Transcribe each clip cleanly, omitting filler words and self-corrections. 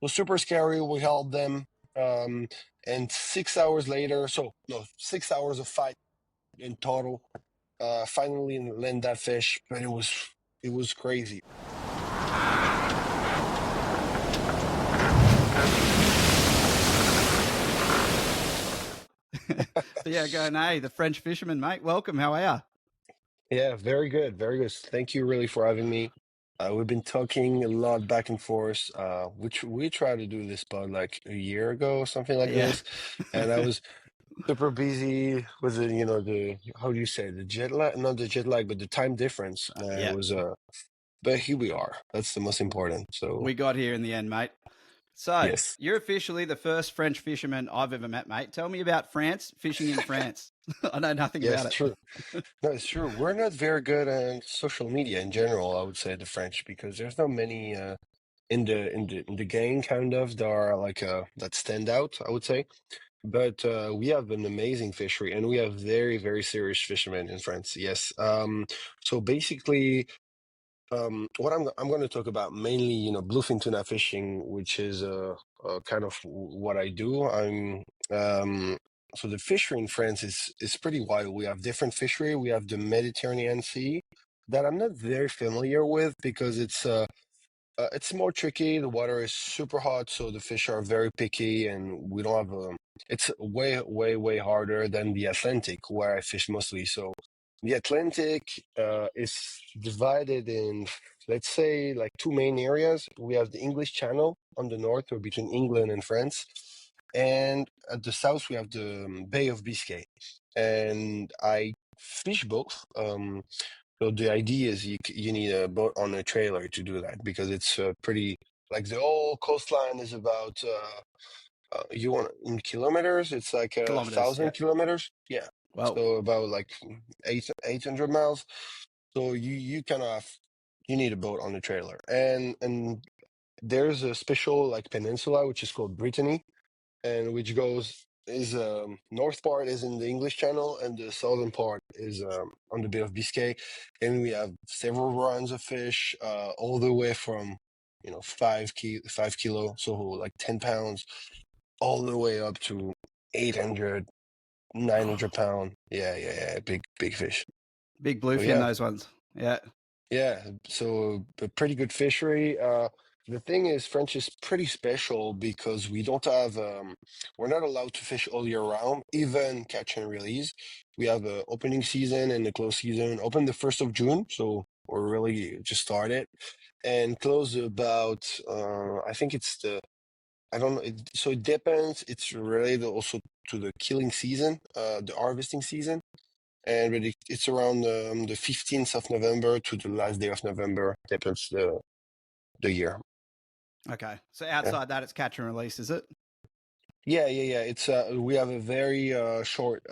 was super scary. We held them, um, and 6 hours later, so no, 6 hours of fight in total. Finally land that fish, but it was crazy. Theo Gonet, the French fisherman, mate. Welcome. How are you? Yeah, very good, very good. Thank you really for having me. We've been talking a lot back and forth, which we tried to do this pod like a year ago or something like Yeah. this, and I was super busy with the how do you say the jet lag, not the jet lag, but the time difference. It Yeah. was but here we are. That's the most important. So We got here in the end, mate. So, yes, you're officially the first French fisherman I've ever met, mate. Tell me about France, fishing in France. I know nothing yes, about true. it. No, it's true. We're not very good at social media in general, I would say, the French, because there's not many in the game kind of that are like that stand out, I would say. But we have an amazing fishery, and we have very, very serious fishermen in France. Yes. So basically, what I'm going to talk about mainly, bluefin tuna fishing, which is kind of what I do. So the fishery in France is pretty wild. We have different fishery. We have the Mediterranean Sea that I'm not very familiar with because it's more tricky. The water is super hot, so the fish are very picky, and we don't have it's way, way, way harder than the Atlantic, where I fish mostly. So the Atlantic is divided in, let's say, like two main areas. We have the English Channel on the north, or between England and France, and at the south we have the Bay of Biscay. And I fish both. So the idea is you need a boat on a trailer to do that because it's pretty like the whole coastline is about you want in kilometers, it's like a Kilometers. Yeah. thousand kilometers. Yeah. Well, So about like 800 miles. So you kind of you need a boat on the trailer. And there's a special like peninsula which is called Brittany, and which goes is north part is in the English Channel, and the southern part is on the Bay of Biscay, and we have several runs of fish, all the way from 5 kilo, so like 10 pounds, all the way up to 800, nine oh, hundred pound. Yeah, yeah, yeah, big fish. big So bluefin, yeah, those ones. Yeah. yeah, so a pretty good fishery. The thing is, French is pretty special because we're not allowed to fish all year round, even catch and release. We have a opening season and a close season. Open the 1st of June, so we're really just started, and close about, I think it's I don't know, so it depends. It's related also to the killing season, the harvesting season, and really it's around the 15th of November to the last day of November. Depends the year. Okay. So Yeah, outside that, it's catch and release, is it? yeah, yeah, yeah. It's we have a very short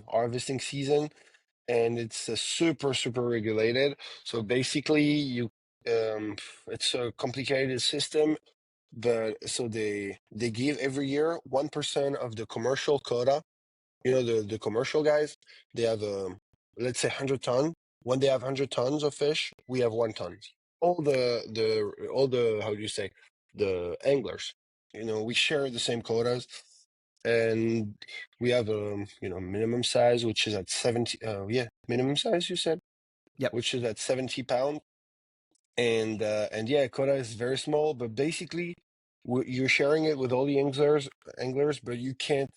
harvesting season, and it's super regulated. So basically, it's a complicated system, but so they give every year 1% of the commercial quota. The commercial guys, they have let's say 100 ton. When they have 100 tons of fish, we have 1 ton. All the how do you say, the anglers, we share the same quotas, and we have minimum size, which is at 70. Yeah, minimum size you said, Yep. which is at 70 pound. And yeah, quota is very small, but basically you're sharing it with all the anglers, but you can't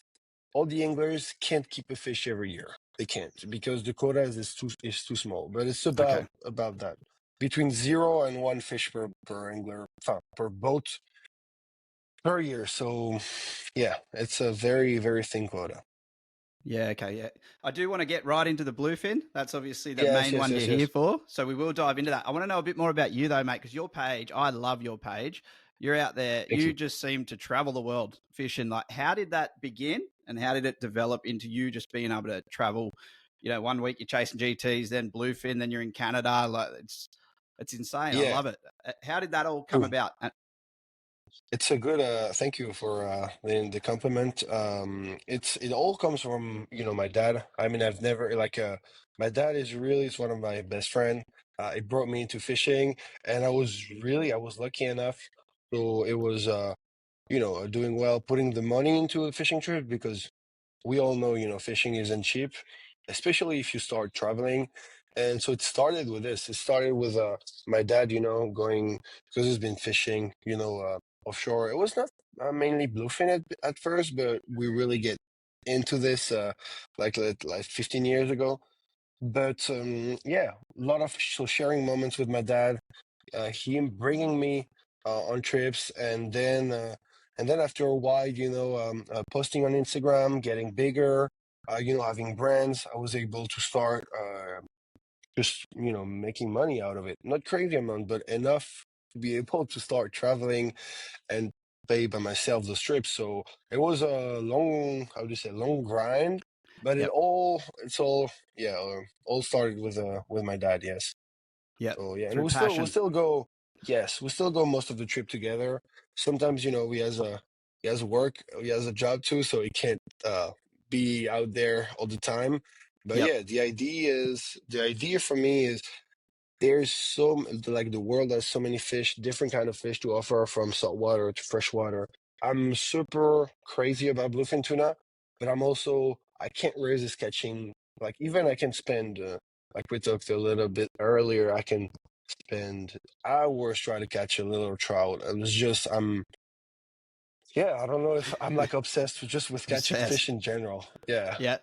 all the anglers can't keep a fish every year. They can't because the quota is too small. But it's Okay. about that, between 0 and 1 fish per angler, per boat per year. So yeah, it's a very, very thin quota. Yeah, okay, yeah. I do want to get right into the bluefin. That's obviously the Yes, main yes, one yes, you're here yes. for. So we will dive into that. I want to know a bit more about you though, mate, because your page, I love your page. You're out there, Thank you you. just seem to travel the world fishing. Like, how did that begin and how did it develop into you just being able to travel? One week you're chasing GTs, then bluefin, then you're in Canada. Like it's insane. I Yeah. love it. How did that all come Cool. about? It's a good thank you for the compliment. It all comes from, my dad. I mean, I've never like my dad is one of my best friend. It brought me into fishing, and I was lucky enough. So it was doing well, putting the money into a fishing trip because we all know, fishing isn't cheap, especially if you start traveling. And so it started with this. It started with my dad, going because he's been fishing, offshore. It was not mainly bluefin at first, but we really get into this like 15 years ago. But yeah, a lot of sharing moments with my dad, him bringing me on trips, and then after a while, posting on Instagram, getting bigger, having brands. I was able to start just making money out of it. Not crazy amount, but enough to be able to start traveling and pay by myself those trips. So it was a long, how do you say, long grind. But Yep. it's all, yeah, all started with my dad. Yes. Yep. So yeah, and Through we passion. still go. Yes, we still go most of the trip together. Sometimes he has work, he has a job too, so he can't be out there all the time. But Yep. yeah, the idea for me is there's like the world has so many fish, different kind of fish to offer from saltwater to freshwater. I'm super crazy about bluefin tuna, but I can't resist catching. Like even I can spend like we talked a little bit earlier, I can spend hours trying to catch a little trout. Yeah, I don't know if I'm like obsessed with catching fish Obsessed. in general. Yeah. Yeah.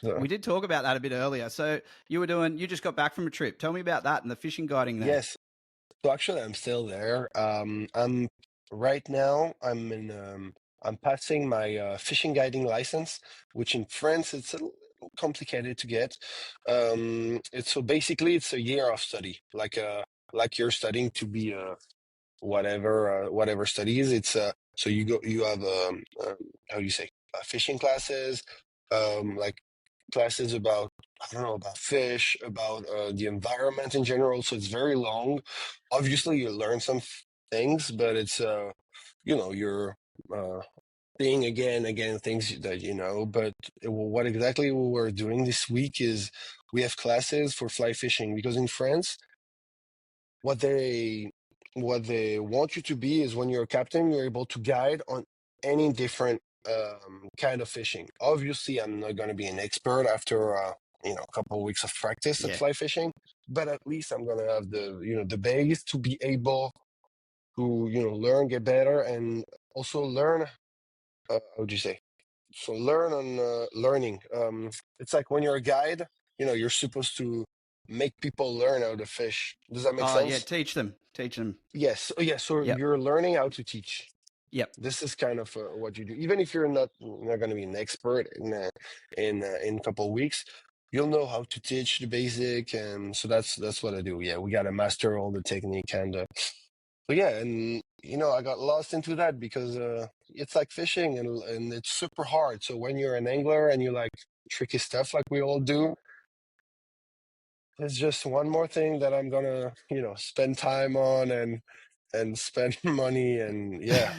So, We did talk about that a bit earlier. So you just got back from a trip. Tell me about that and the fishing guiding there. yes. So actually, I'm still there. I'm right now. I'm passing my fishing guiding license, which in France it's a little complicated to get. It's so basically it's a year of study, like you're studying to be whatever studies. It's so you have how do you say fishing classes, like classes about I don't know about fish, about the environment in general. So it's very long. Obviously, you learn some things, but it's you're uh, seeing again things that you know. But what exactly we're doing this week is we have classes for fly fishing because in France what they want you to be is when you're a captain, you're able to guide on any different kind of fishing. Obviously, I'm not going to be an expert after a couple of weeks of practice at Yeah. fly fishing, but at least I'm going to have the base to be able to learn, get better, and also learn. How would you say? So learn on learning. It's like when you're a guide, you're supposed to make people learn how to fish. Does that make Oh yeah, sense? teach them. Teach them. Yes. Oh, yeah. So Yep. you're learning how to teach. Yep. This is kind of what you do. Even if you're not going to be an expert in a couple of weeks, you'll know how to teach the basic, and so that's what I do. Yeah, we got to master all the technique, and so yeah, and I got lost into that because it's like fishing, and it's super hard. So when you're an angler and you like tricky stuff like we all do, it's just one more thing that I'm gonna spend time on and spend money and yeah.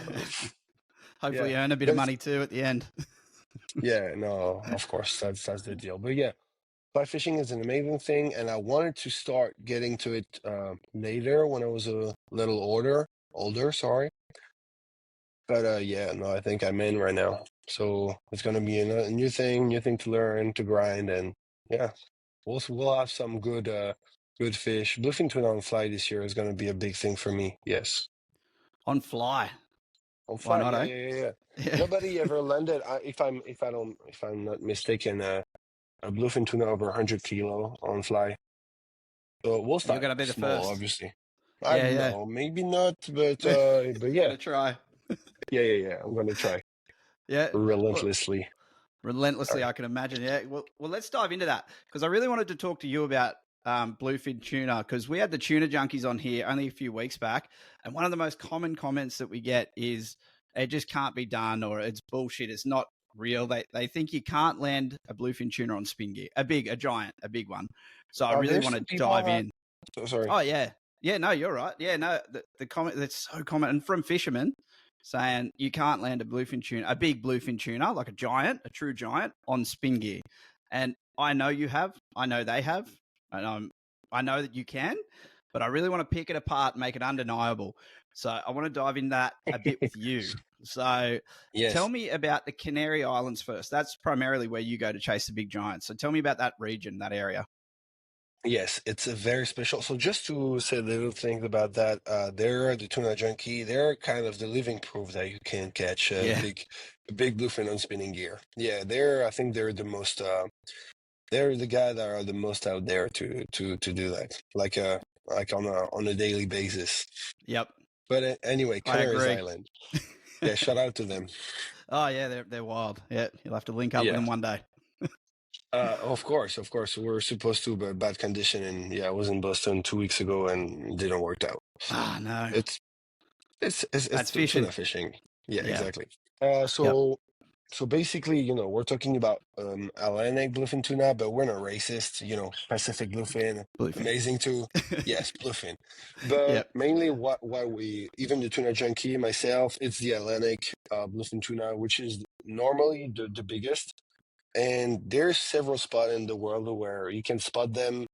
Hopefully Yeah, you earn a bit of but it's money too at the end. yeah, no, of course that's the deal. But yeah, fly fishing is an amazing thing, and I wanted to start getting to it later when I was a little older, sorry. But yeah, no, I think I'm in right now. So it's gonna be a new thing to learn, to grind, and yeah, we'll have some good fish. Bluefin tuna on fly this year is gonna be a big thing for me. Yes. On fly. On Why fly, not, yeah, eh? yeah, yeah, yeah. Yeah. Nobody ever landed. If I'm not mistaken, a bluefin tuna over 100 kilo on fly. So we'll You're start gonna be the small, first. obviously. I Yeah, yeah. know, maybe not, but yeah, Gonna try. yeah. I'm gonna try Yeah. Well, relentlessly. All relentlessly, right. I can imagine. Yeah. Well, let's dive into that because I really wanted to talk to you about bluefin tuna because we had the tuna junkies on here only a few weeks back, and one of the most common comments that we get is it just can't be done or it's bullshit. It's not real. They think you can't land a bluefin tuna on spin gear, a giant, a big one. So I really There's want some to people dive that. in. So sorry. Oh yeah, yeah. No, you're right. Yeah, no. The comment that's so common and from fishermen saying you can't land a bluefin tuna, a big bluefin tuna, like a giant, a true giant, on spin gear. And I know you have. I know they have. And I know that you can. But I really want to pick it apart, and make it undeniable. So I want to dive in that a bit with you. So tell Yes. me about the Canary Islands first. That's primarily where you go to chase the big giants. So tell me about that region, that area. Yes, it's a very special. So just to say little things about that, they're the tuna junkie. They're kind of the living proof that you can catch Yeah. a big bluefin on spinning gear. Yeah, I think they're the most. They're the guy that are the most out there to do that, like on a daily basis. Yep. But anyway, I Canary's agree. Island. Yeah, shout out to them. Oh yeah, they're wild. Yeah, you'll have to link up with Yeah. them one day. Of course. We were supposed to, but bad condition, and yeah, I was in Boston 2 weeks ago, and it didn't work out. So Ah no, it's it's that's fishing. tuna fishing. Yeah, Yeah. exactly. Yep. So basically, we're talking about Atlantic bluefin tuna, but we're not racist. Pacific bluefin, Bluefin. amazing too. Yes, bluefin. But Yep. mainly, what we even the tuna junkie myself, it's the Atlantic bluefin tuna, which is normally the biggest. And there's several spots in the world where you can spot them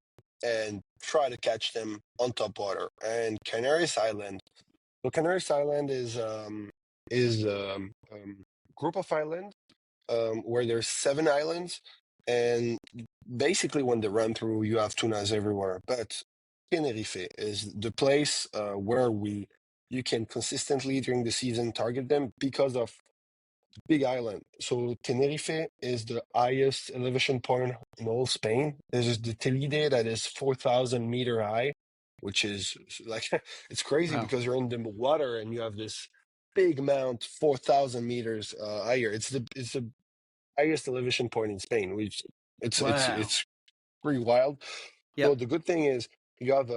and try to catch them on top water. And Canary's Island. So Canary's Island is group of islands where there's 7 islands, and basically when they run through, you have tunas everywhere. But Tenerife is the place where you can consistently during the season target them because of big island. So Tenerife is the highest elevation point in all Spain. There's the Telide that is 4,000 meter high, which is like it's crazy Wow. because you're in the water and you have this big mount 4,000 meters higher. It's the highest elevation point in Spain, which Wow. it's pretty wild. So Yep. the good thing is you have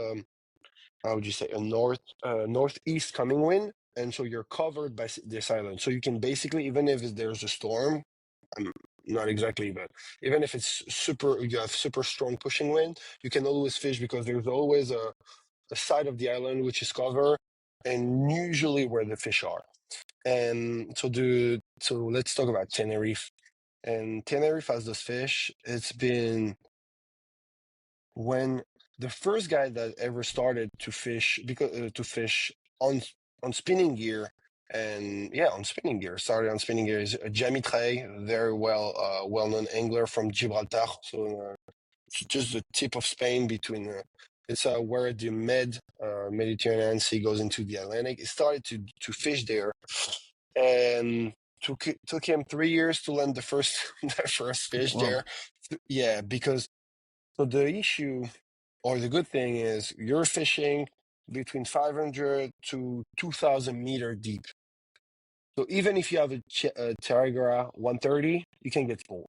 how would you say a northeast coming wind, and so you're covered by this island. So you can basically, even if there's a storm, um, not exactly, but even if it's you have super strong pushing wind, you can always fish because there's always a side of the island which is covered, and usually where the fish are. And so let's talk about Tenerife. And Tenerife has those fish. It's been when the first guy that ever started to fish to fish on on spinning gear, and yeah, on spinning gear, started on spinning gear, is Jamie Trey, very well known angler from Gibraltar. So it's just the tip of Spain between it's where the Mediterranean Sea goes into the Atlantic. He started to fish there, and took him 3 years to land the first the first fish Whoa. there. Yeah, because so the issue or the good thing is you're fishing between 500 to 2,000 meter deep. So even if you have a Terragara 130, you can get full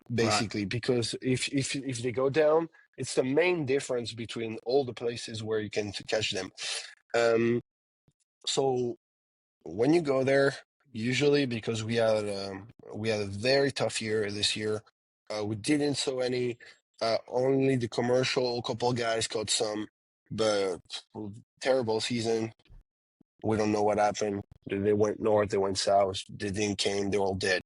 Right. basically because if they go down, it's the main difference between all the places where you can catch them. Um, so when you go there, usually because we had a very tough year this year, we didn't saw any. Only the commercial couple guys caught some, but terrible season. We don't know what happened. They went north, they went south, they didn't came, they're all dead.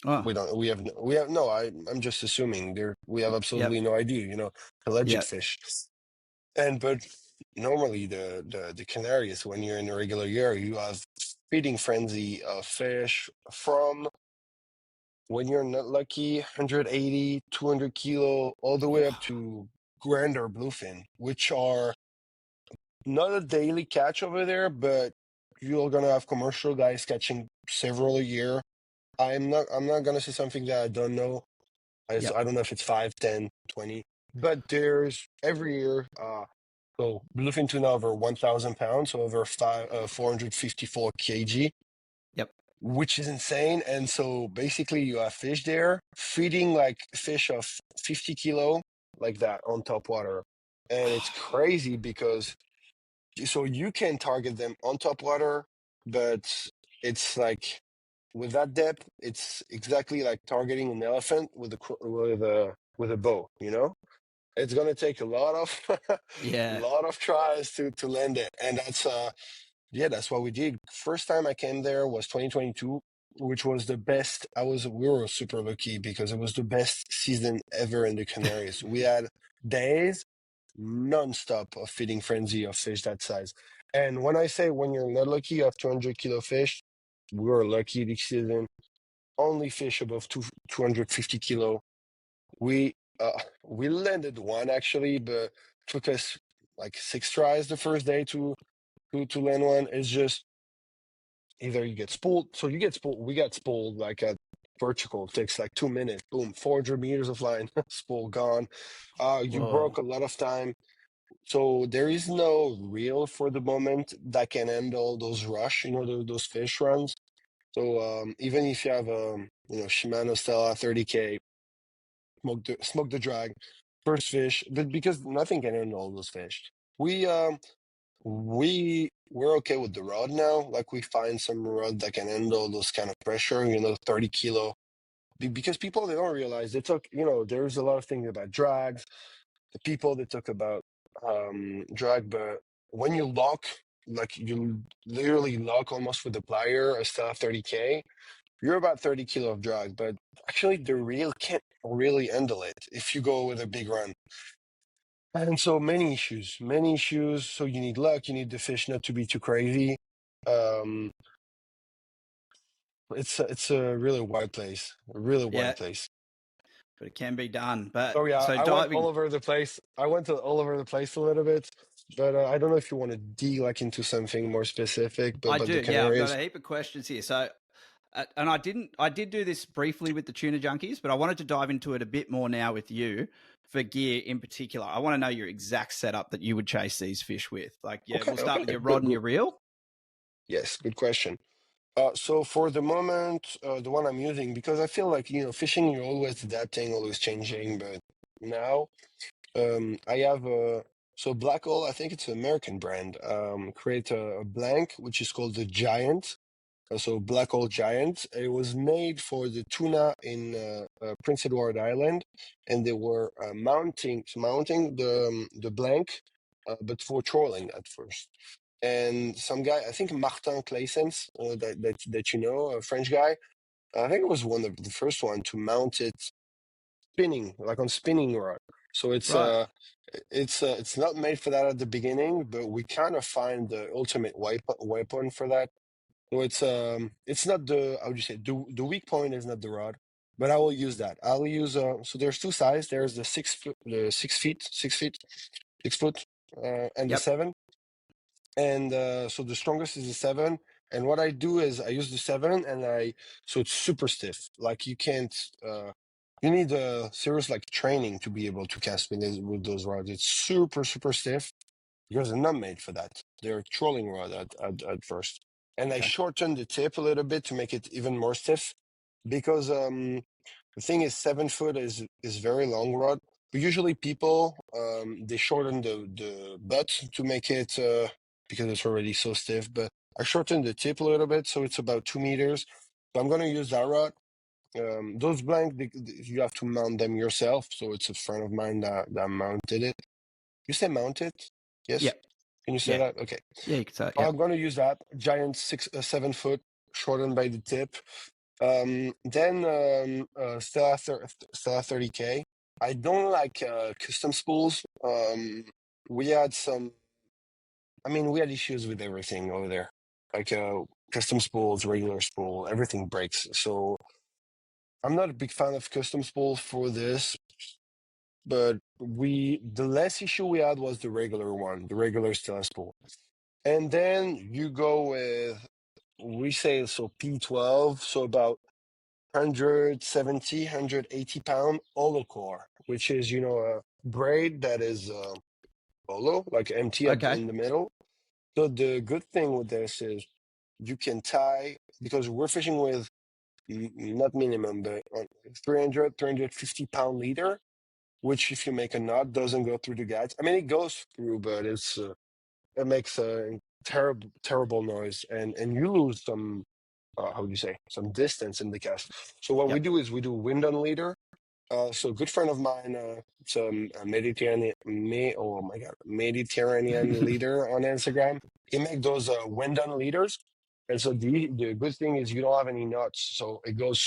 Oh. We don't. We have no. I'm just assuming. We have Yep. absolutely no idea. Alleged Yep. fish. But normally the Canaries, when you're in a regular year, you have feeding frenzy of fish from when you're not lucky 180, 200 kilo, all the way up to grander bluefin, which are not a daily catch over there, but you're gonna have commercial guys catching several a year. I'm not gonna say something that I don't know. Yep. I don't know if it's 5, 10, 20, but there's every year. So bluefin tuna over 1,000 pounds, so over 454 kg, Yep. which is insane. And so basically, you have fish there feeding like fish of 50 kilo, like that on top water, and it's crazy because so you can target them on top water, but it's like with that depth, it's exactly like targeting an elephant with a bow. It's gonna take a lot of Yeah. lot of tries to land it, and that's what we did. First time I came there was 2022, which was the best. We were super lucky because it was the best season ever in the Canaries. We had days non-stop of feeding frenzy of fish that size. And when I say when you're not lucky, you have 200 kilo fish. We were lucky this season. Only fish above 250 kilo. We we landed one actually, but took us like 6 tries the first day to land one. It's just either you get spooled, so you get spooled. We got spooled like at vertical. It takes like 2 minutes. Boom, 400 meters of line, spool gone. You Whoa. broke a lot of time. So there is no reel for the moment that can handle those rush, those fish runs. So even if you have Shimano Stella 30K, smoke the drag, first fish, but because nothing can handle those fish. We we're okay with the rod now. Like we find some rod that can handle those kind of pressure, 30 kilo. Because people they don't realize they took, there's a lot of things about drags. The people they talk about drag, but when you lock, like you literally lock almost with the plier, a Stella 30K, you're about 30 kilo of drag, but actually the reel can't really handle it if you go with a big run. And so many issues, many issues. So you need luck, you need the fish not to be too crazy. Um, it's a really wide place, a really Yeah, wide place. but it can be done. But Oh yeah, so I went all diving, over the place. I went to all over the place a little bit, but I don't know if you want to dig like into something more specific, I but do. the Yeah, I've got Canaries. a heap of questions here. So, and I did do this briefly with the tuna junkies, but I wanted to dive into it a bit more now with you for gear in particular. I want to know your exact setup that you would chase these fish with. Like, yeah, Okay, we'll start okay, with your rod good, and good. your reel. Yes, good question. So for the moment, the one I'm using, because I feel like, fishing, you're always adapting, always changing, but now, I have so Black Hole, I think it's an American brand, create a blank, which is called the Giant. So Black Hole Giant. It was made for the tuna in Prince Edward Island, and they were mounting the blank, but for trolling at first. And some guy, I think Martin Claessens, that a French guy. I think it was one of the first one to mount it spinning, like on spinning rod. So Right. it's not made for that at the beginning, but we kind of find the ultimate weapon for that. So it's not the how would you say the weak point is not the rod, but I will use that. I'll use so there's two sizes. There's the 6 foot, the 6 feet, 6 feet, 6 foot, and the Yep. 7. And so the strongest is the 7. And what I do is I use the 7, and so it's super stiff. Like you can't. You need a serious like training to be able to cast with those rods. It's super super stiff because they're not made for that. They're a trolling rod at first. And I Okay. shortened the tip a little bit to make it even more stiff because the thing is 7 foot is very long rod. But usually people they shorten the butt to make it because it's already so stiff. But I shortened the tip a little bit so it's about 2 meters. So I'm gonna use that rod. Those blank you have to mount them yourself. So it's a friend of mine that mounted it. You say mount it? Yes. Yep. Can you say Yeah. that? Okay. Yeah, you could say it. Yep. I'm going to use that giant 7 foot, shortened by the tip. Then Stella 30K. I don't like custom spools. We had some. I mean, we had issues with everything over there, like custom spools, regular spool, everything breaks. So I'm not a big fan of custom spools for this. But the less issue we had was the regular one, the regular Stella spool. And then you go with, we say, so P12, so about 170, 180 pound holo core, which is, a braid that is holo, like empty Okay. in the middle. So the good thing with this is you can tie, because we're fishing with not minimum, but 300, 350 pound leader, which if you make a knot doesn't go through the guides. I mean, it goes through, but it makes a terrible noise, and you lose some how do you say some distance in the cast. So what we Yep. do is we do wind on leader. So a good friend of mine, it's a Mediterranean, oh my god, Mediterranean leader on Instagram. He make those wind on leaders, and so the good thing is you don't have any knots, so it goes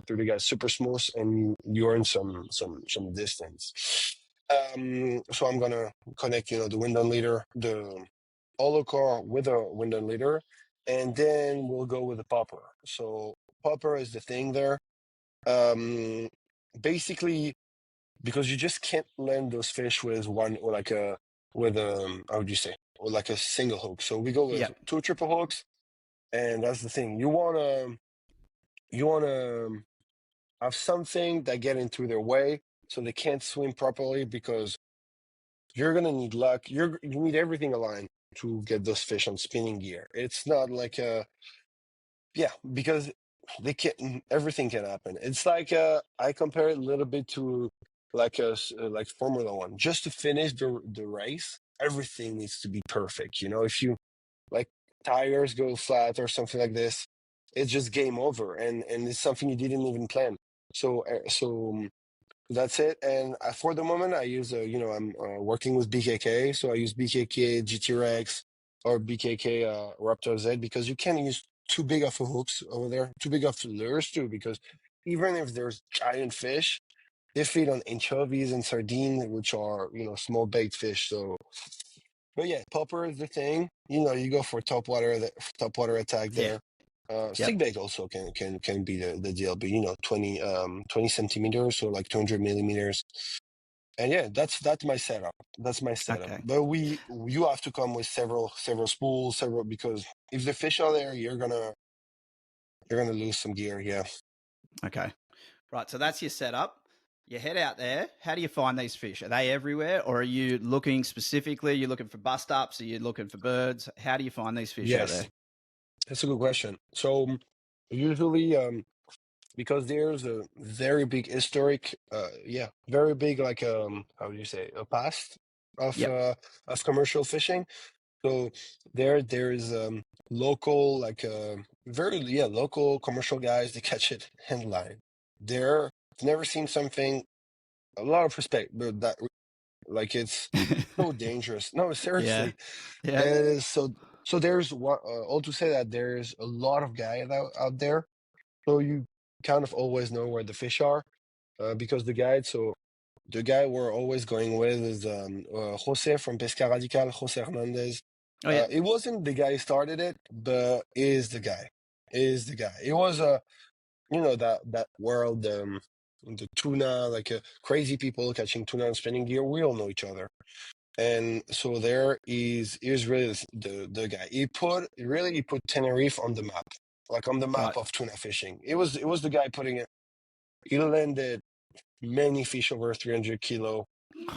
through the guys super smooth, and you earn some distance. So I'm gonna connect, the wind on leader, the holo core with a wind on leader, and then we'll go with the popper. So popper is the thing there. Um, Basically, because you just can't land those fish with one or like a with how would you say, or like a single hook. So we go with Yep. two triple hooks, and that's the thing. You wanna have something that get into their way so they can't swim properly because you're gonna need luck. You need everything aligned to get those fish on spinning gear. It's not like a yeah, because they can everything can happen. It's like I compare it a little bit to like like Formula One. Just to finish the race, everything needs to be perfect. You know, if you like tires go flat or something like this, it's just game over, and it's something you didn't even plan. So that's it. And for the moment, I use I'm working with BKK, so I use BKK GT Rex or BKK Raptor Z because you can't use too big of a hooks over there, too big of lures too, because even if there's giant fish, they feed on anchovies and sardines, which are small bait fish. So, but yeah, popper is the thing. You go for top water attack Yeah. there. Yep. Stick bait also can be the deal, but 20 centimeters, so like 200 millimeters. And yeah, that's my setup. That's my setup. Okay. But you have to come with several spools, several because if the fish are there, you're gonna lose some gear. Yeah. Okay. Right. So that's your setup. You head out there. How do you find these fish? Are they everywhere, or are you looking specifically? You're looking for bust ups. Are you looking for birds? How do you find these fish out there? Yes, that's a good question. So usually, because there's a very big historic, very big like how do you say a past of Yep. uh of commercial fishing. So there's local like very local commercial guys. They catch it handline. I've never seen something a lot of respect, but that like it's so dangerous. No, Yeah. seriously, Yeah. and it is so. So there's one. All to say that there's a lot of guys out there. So you kind of always know where the fish are because the guide. So the guy we're always going with is Jose from Pesca Radical, Jose Hernandez. Oh yeah. It wasn't the guy who started it, but is the guy. Is the guy. It was that world, the tuna, like crazy people catching tuna and spinning gear. We all know each other, and so there is really the guy. He put Tenerife on the map, like on the map Right. of tuna fishing. It was the guy putting it. He landed many fish over 300 kilo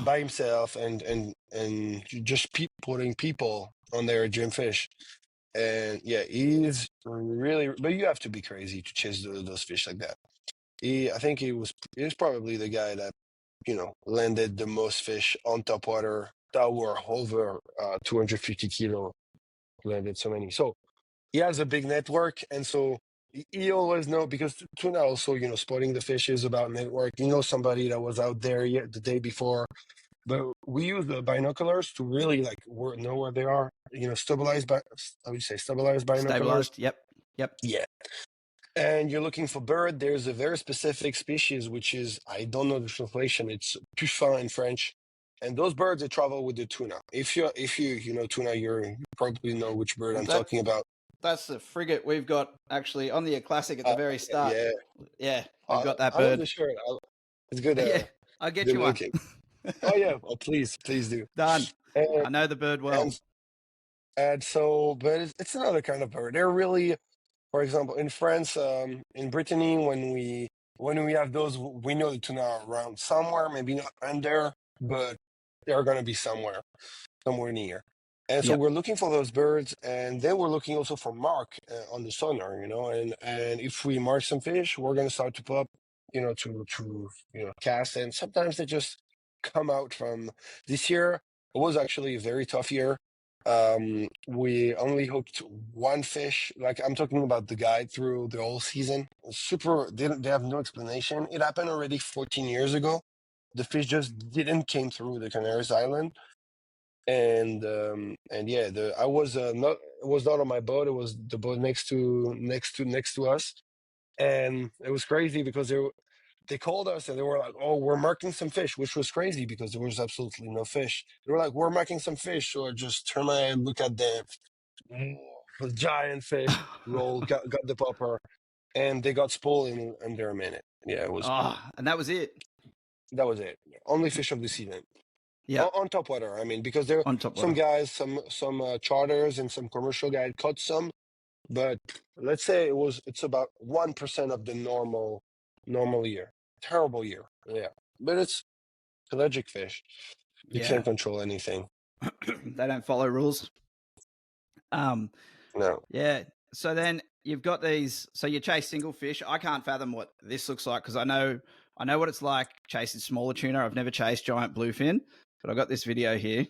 by himself and just putting people on their gym fish. And yeah, he's really, but you have to be crazy to chase those fish like that. I think he was probably the guy that landed the most fish on top water that were over 250 kilo. Landed so many. So he has a big network, and so he always know because tuna also spotting the fish is about network. Somebody that was out there yet the day before, but we use the binoculars to really like know where they are. Stabilized by I would say stabilized binoculars. Stabilized. Yep. Yep. Yeah, and you're looking for bird. There's a very specific species which is I don't know the translation. It's puffin in French. And those birds they travel with the tuna. If you know tuna, you probably know which bird I'm That talking about. that's the frigate we've got actually on the classic at the very start. Yeah, Yeah, we've got that I love bird. the shirt. It's good, Yeah, I'll get good you one. looking. Oh yeah, oh please do. Done. And I know the bird well. and and so, but it's another kind of bird. They're really, for example, in France, in Brittany, when we have those, we know the tuna are around somewhere, maybe not under, but they're gonna be somewhere near. And so Yep. we're looking for those birds, and then we're looking also for mark on the sonar, and if we mark some fish, we're gonna start to pop, to cast, and sometimes they just come out from. This year it was actually a very tough year. We only hooked one fish. Like I'm talking about the guide through the whole season. Super, they have no explanation. It happened already 14 years ago. The fish just didn't came through the Canary Island and yeah, the I was not it was not on my boat. It was the boat next to us, and it was crazy because they called us and they were like, "Oh, we're marking some fish," which was crazy because there was absolutely no fish. They were like, "We're marking some fish," so I just turn my head, look at them. a giant fish, roll, got the popper, and they got spoiled in under a minute. Yeah, it was and that was it. that was it. Only fish of the season Yeah, on top water. I mean, because there on top some water. guys, some charters and some commercial guys caught some, but let's say it's about 1% of the normal year. Terrible year. Yeah, but it's pelagic fish. You Yeah, can't control anything. they don't follow rules. Um, No. yeah. So then you've got these. So you chase single fish. I can't fathom what this looks like because I know what it's like chasing smaller tuna. I've never chased giant bluefin, but I've got this video here.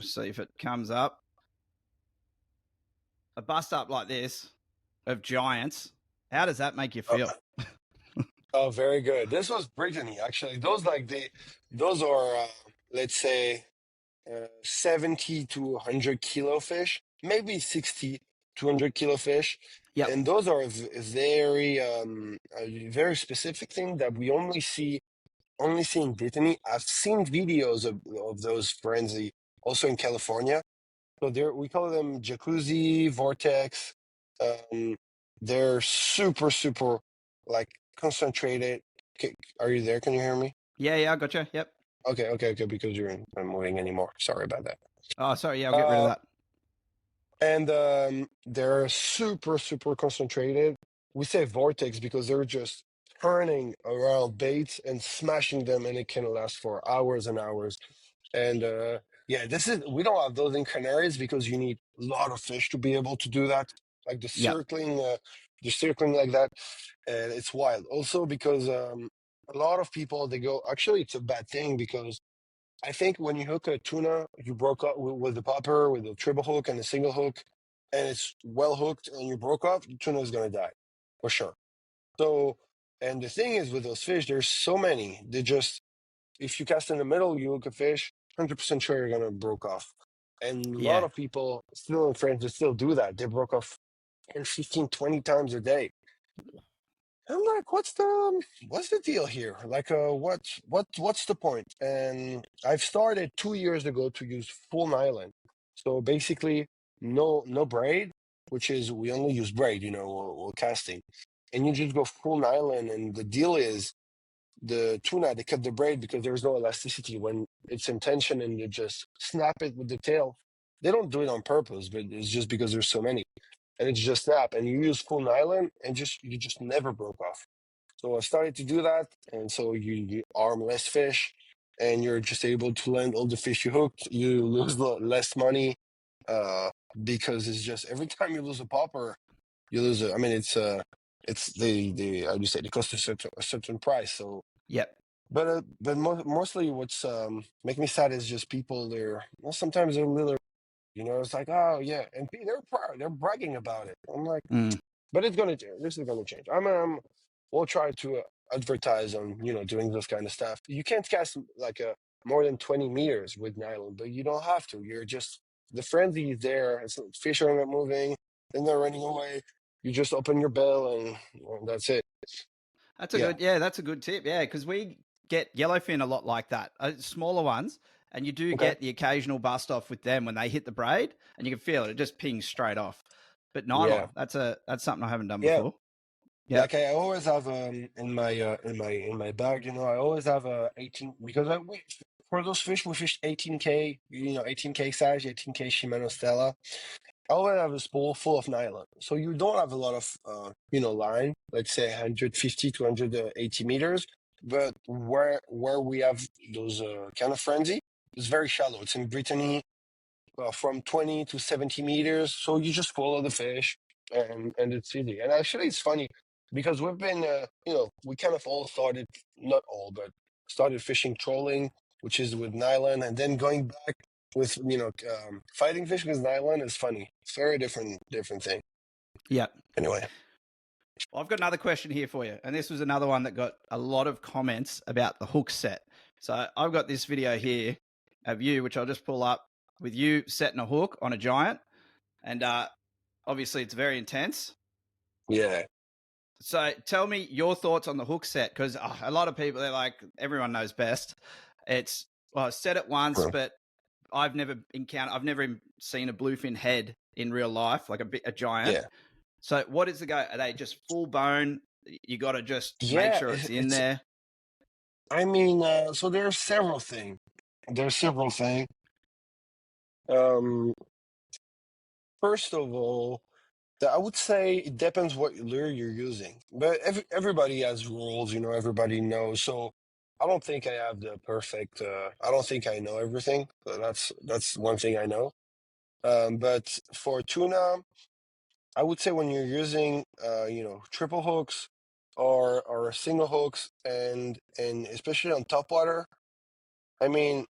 See if it comes up. A bust up like this of giants. How does that make you Uh, feel? oh, very good. This was Brittany actually. Those are let's say 70 to 100 kilo fish, maybe 60 to 100 kilo fish. Yep. And those are very a very specific thing that we only see in Brittany. I've seen videos of those frenzy also in California. So we call them jacuzzi, vortex. Um, they're super, super like concentrated. Are you there? Can you hear me? Yeah, I gotcha. Yep. Okay, because you're not moving anymore. Sorry about that. Oh, sorry. Yeah, I'll get rid of Uh, that. and they're super, super concentrated. We say vortex because they're just turning around baits and smashing them, and it can last for hours and hours. And yeah, we don't have those in Canaries because you need a lot of fish to be able to do that, like Yep. the circling like that, and it's wild. Also because a lot of people they go. Actually, it's a bad thing because I think when you hook a tuna, you broke up with the popper, with the triple hook and the single hook, and it's well hooked, and you broke off, the tuna is gonna die for sure. So, and the thing is with those fish, there's so many. They just if you cast in the middle, you hook a fish, 100% sure you're gonna broke off. And a lot Yeah. of people still in France they still do that. They broke off 10, 15, 20 times a day. I'm like, what's the deal here? Like, what's the point? And I've started 2 years ago to use full nylon. So basically, no braid, which is we only use braid, or casting, and you just go full nylon. And the deal is the tuna they cut the braid because there's no elasticity when it's in tension, and you just snap it with the tail. They don't do it on purpose, but it's just because there's so many, and it's just snap. And you use full nylon, and you just never broke off. So I started to do that, and so you arm less fish, and you're just able to land all the fish you hooked. You lose less money, uh, because it's just every time you lose a popper, you lose it. I mean, it's the how do you say it costs a certain price. So, Yep. but mostly what's make me sad is just people. Well, sometimes they're little. It's like, oh yeah, and they're proud, they're bragging about it. I'm like. Mm. But it's gonna change. This is gonna change. We'll try to advertise on doing this kind of stuff. You can't cast like a more than 20 meters with nylon, but you don't have to. You're just the frenzy is there. It's fish are not moving, then they're running away. You just open your bill and that's it. Yeah. That's a good tip. Yeah, because we get yellowfin a lot like that, smaller ones, and you do Okay. get the occasional bust off with them when they hit the braid, and you can feel it; it just pings straight off. But Yeah. nylon, that's something I haven't done Yeah. before. Yep. Like I always have in my bag, I always have 18 because for those fish we fished 18K, 18K size, 18K Shimano Stella. I always have a spool full of nylon, so you don't have a lot of line. Let's say 150 to 180 meters, but where we have those kind of frenzy, it's very shallow. It's in Brittany, from 20 to 70 meters. So you just follow the fish, and it's easy. And actually, it's funny because we've been, we kind of all started, not all, but started fishing trolling, which is with nylon, and then going back with, fighting fish with nylon is funny. It's very different thing. Yep. Anyway, Well, I've got another question here for you, and this was another one that got a lot of comments about the hook set. So I've got this video here of you, which I'll just pull up with you setting a hook on a giant, and obviously it's very intense. yeah. So tell me your thoughts on the hook set, because a lot of people, they're like, everyone knows best. It's, well, I said it once, Well, but I've never seen a bluefin head in real life, like a giant. Yeah. So what is the go? Are they just full bone? You got to just make Yeah, sure it's in it's there. I mean, so there are several things. There's several things. Um, First of all, I would say it depends what lure you're using. But everybody has rules, everybody knows. So I don't think I have the perfect. I don't think I know everything. But that's one thing I know. But for tuna, I would say when you're using, triple hooks or single hooks, and especially on topwater. I mean,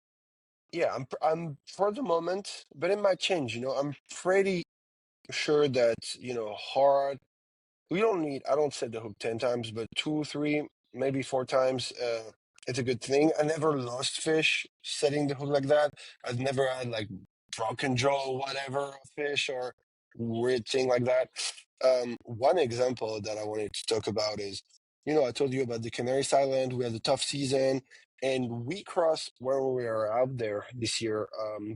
yeah, I'm for the moment, but it might change. I'm pretty sure that hard. We don't need. I don't set the hook 10 times, but two, three, maybe 4 times. It's a good thing. I never lost fish setting the hook like that. I've never had like broken jaw, or whatever fish or weird thing like that. One example that I wanted to talk about is, I told you about the Canary Islands. We had a tough season, and we crossed when we were out there this year.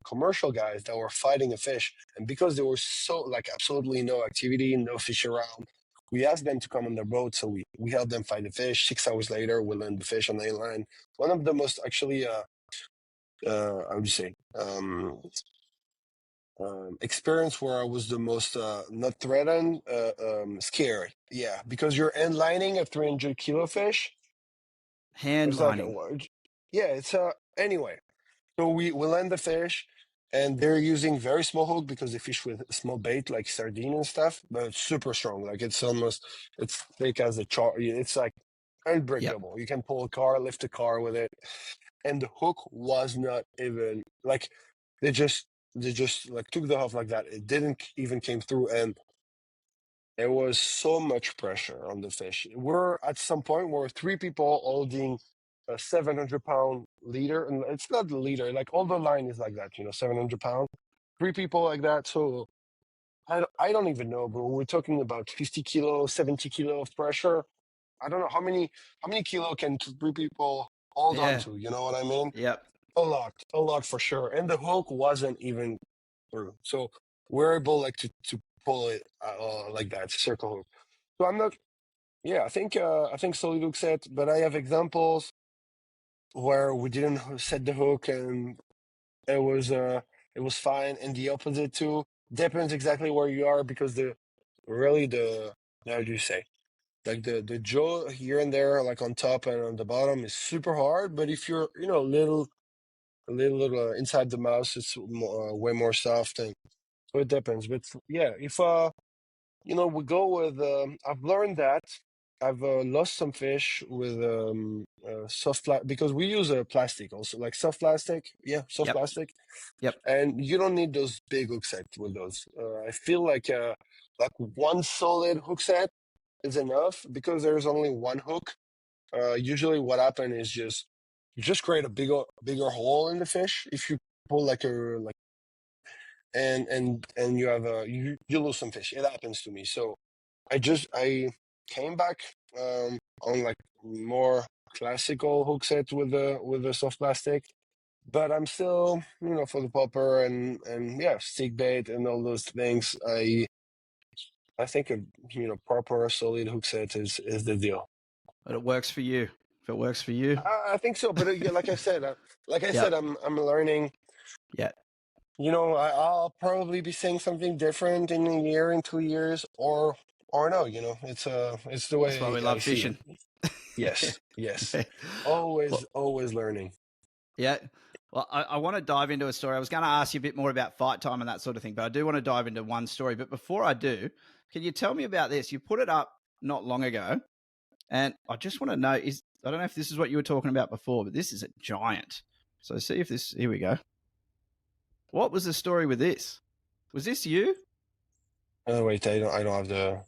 Commercial guys that were fighting a fish, and because there was so like absolutely no activity, no fish around, we asked them to come on their boat, so we helped them find the fish. 6 hours later, we landed the fish on the line. One of the most actually, how would you say, experience where I was the most not threatened, scared. Yeah, because you're end lining a 300 kilo fish. Hand It's like, lining. yeah, it's anyway. So we land the fish, and they're using very small hook because they fish with small bait like sardine and stuff, but it's super strong. Like it's thick as a char. It's like Yep. unbreakable. You can pull a car, lift a car with it, and the hook was not even like they just like took the off like that. It didn't even came through, and there was so much pressure on the fish. We're at some point where three people holding a 700-pound leader, and it's not the leader, like all the line is like that, 700 pounds. Three people like that. So I don't even know, but we're talking about 50 kilo, 70 kilo of pressure. I don't know how many kilo can three people hold on Yeah. to. You know what I mean? Yep. A lot for sure. And the hook wasn't even through, so we're able like to pull it like that, circle hook. So I'm not. Yeah, I think solid hook set, but I have examples where we didn't set the hook and it was uh it was fine, and the opposite too. Depends exactly where you are because the how do you say, like the jaw here and there, like on top and on the bottom, is super hard. But if you're a little inside the mouse, it's way more soft, and so it depends. But yeah, if we go with. I've learned that I've lost some fish with soft plastic because we use plastic also, like soft plastic. Yeah, soft Yep. plastic, Yep. and you don't need those big hook sets with those. I feel like one solid hook set is enough because there's only one hook. Usually, what happens is just you just create a bigger hole in the fish if you pull like and you have you lose some fish. It happens to me. So I came back on like more classical hook set with the soft plastic, but I'm still for the popper and yeah, stick bait and all those things. I think a proper solid hook set is the deal. But it works for you. If it works for you. I think so, but yeah, like I said, Yep. I'm learning. Yeah. I'll probably be saying something different in a year, in 2 years, or no. It's the That's why way we I love see it. fishing. Yes, yes. Well, Always learning. yeah. Well, I want to dive into a story. I was going to ask you a bit more about fight time and that sort of thing, but I do want to dive into one story. But before I do, can you tell me about this? You put it up not long ago, and I just want to know I don't know if this is what you were talking about before, but this is a giant. So see if this. Here we go. What was the story with this? Was this you? Oh wait, I don't have the.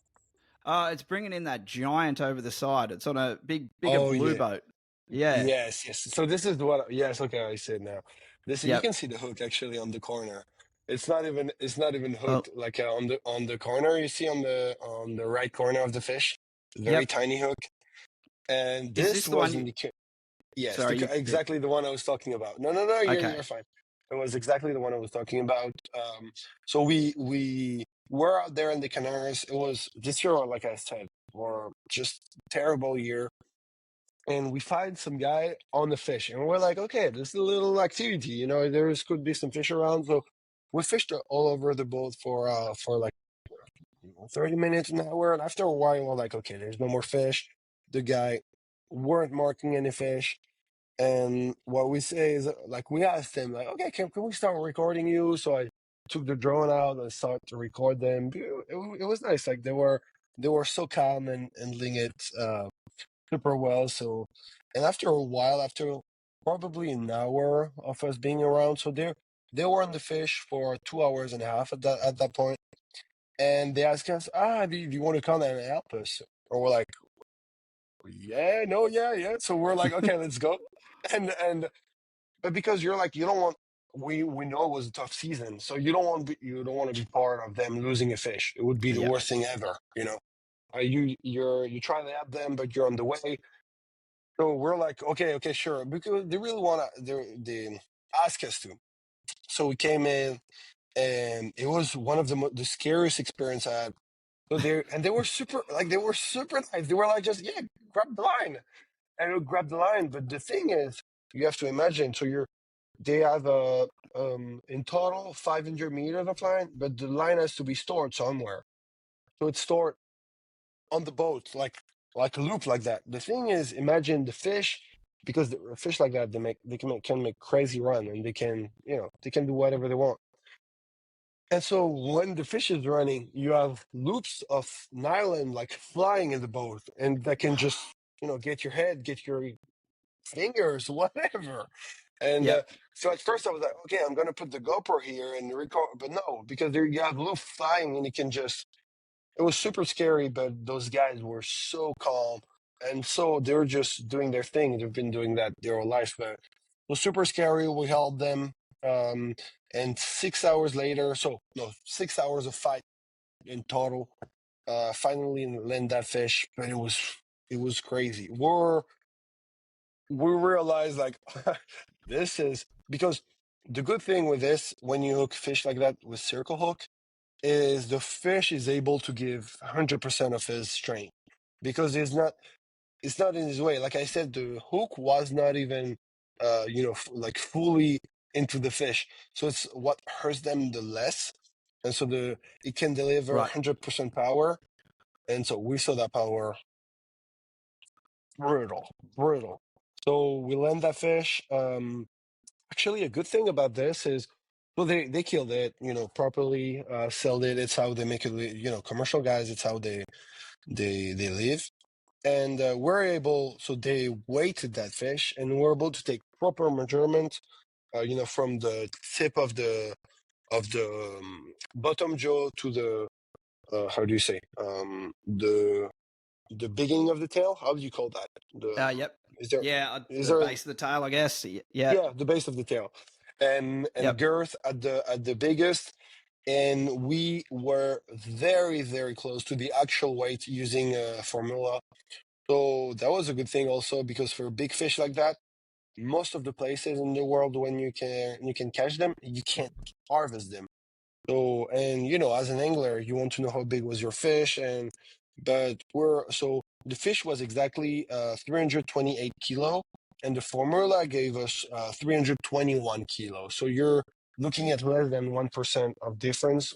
It's bringing in that giant over the side. It's on a bigger Oh blue yeah, boat. Yeah. yes, yes. So this is what. Yes, okay, I see it now. This you Yep. can see the hook actually on the corner. It's not even Oh. hooked like on the corner. You see on the right corner of the fish, very Yep. tiny hook. And Is this this the one was you? yes, Sorry. exactly the one I was talking about. No, no, no. You're Okay. you're fine. It was exactly the one I was talking about. So we were out there in the Canaries. It was this year, like I said, or just terrible year. And we find some guy on the fish, and we're like, okay, this is a little activity. There's could be some fish around. So we fished all over the boat for like 30 minutes, an hour. And after a while, we're like, okay, there's no more fish. The guy weren't marking any fish. And what we say is, like, we asked him, like, okay, can we start recording you? So I took the drone out and started to record them. It was nice. Like, they were so calm and handling it super well. So, and after a while, after probably an hour of us being around, so they were on the fish for 2 hours and a half at that point, and they asked us, do you want to come and help us? Or we're like, yeah, no, yeah, yeah. So we're like, okay, let's go. And but because you're like, you don't want, we know it was a tough season, so you don't want to be part of them losing a fish. It would be the Yeah. worst thing ever. You try to help them, but you're on the way. So we're like, okay, okay, sure, because they really want to. They ask us to. So we came in, and it was one of the scariest experience I had. So they were super nice. They were like, just, yeah, grab the line, and we grabbed the line. But the thing is, you have to imagine. So they have in total 500 meters of line, but the line has to be stored somewhere. So it's stored on the boat, like a loop like that. The thing is, imagine the fish, because the fish like that, they can make crazy run, and they can do whatever they want. And so when the fish is running, you have loops of nylon like flying in the boat, and that can just get your head, get your fingers, whatever. And Yep. so at first I was like, okay, I'm gonna put the GoPro here and record, but no, because there you have loop flying, and you can just. It was super scary, but those guys were so calm, and so they were just doing their thing. They've been doing that their whole life, but it was super scary. We held them, um, and 6 hours later, so no, 6 hours of fight in total. Finally land that fish, but it was crazy. We realized, like, this is because the good thing with this, when you hook fish like that with circle hook, is the fish is able to give 100% of his strength, because it's not in his way. Like I said, the hook was not even like fully into the fish, so it's what hurts them the less, and so it can deliver Right. 100% power, and so we saw that power. Brutal, brutal. So we land that fish. Actually, a good thing about this is, well, they killed it, properly, sold it. It's how they make it, commercial guys. It's how they live. And we're able, so they weighted that fish, and we're able to take proper measurement, from the tip of the bottom jaw to the, how do you say, the beginning of the tail. How do you call that? Yep. Is there Yeah. is The there base of the tail, I guess. Yeah. Yeah, the base of the tail, and Yep. girth at the biggest, and we were very, very close to the actual weight using a formula. So that was a good thing also, because for big fish like that, most of the places in the world when you can catch them, you can't harvest them. So, and as an angler, you want to know how big was your fish, but the fish was exactly 328 kilo, and the formula gave us 321 kilo. So you're looking at less than 1% of difference.